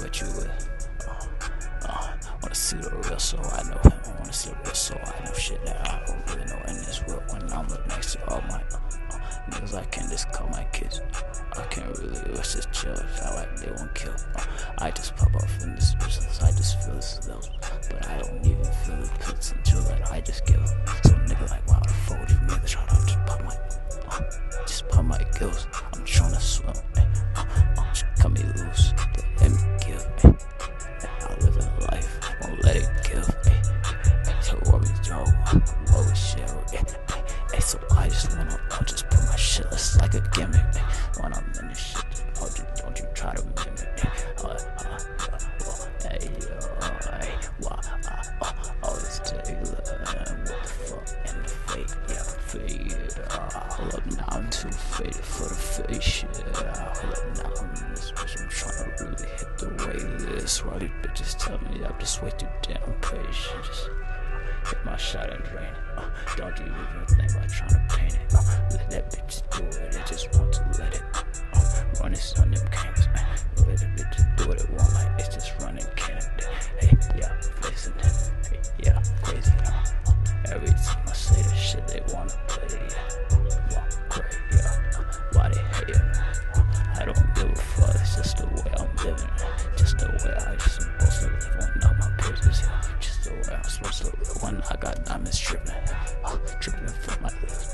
bet you would. Wanna see the real, so I know him. I wanna see the real, so I know shit that I don't really know in this world. When I'm looking next to all my niggas, I can't just call my kids. I can't really, it's just chill. I like they won't kill. I just pop off in this business. I just feel this those, but I don't even feel the pits until that I just give. So nigga like, wow, the fuck would you niggas try to just pop my gills. I'm trying to swim. Just cut me loose. Let me give. I live a life, won't let it give. So what we do, what we share. So I just wanna just put my shit, it's like a gimmick. When I'm in this shit, don't you try to mimic. Always Taylor, what the fuck, and the fate, yeah, fade. Hold up now, I'm too faded for the fake shit. Hold up now, I'm in this bitch, I'm trying to really hit the wait list. Why these bitches tell me I'm just way too damn patient. Just hit my shot and drain it. Don't you even think about trying to paint it. Let that bitch do it, they just want to let it. Run this on them cameras, man. Let that bitch do what it want, like it's just running cannon. Hey, yeah, facing it. Hey, yeah, crazy. Every time I say the shit, they wanna play. Yeah, crazy. Yeah, why they hate it? I don't give a fuck. It's just the way I'm living. Just the way I'm supposed to live. When all my business, just the way I'm supposed to live. When I got diamonds dripping from my lips.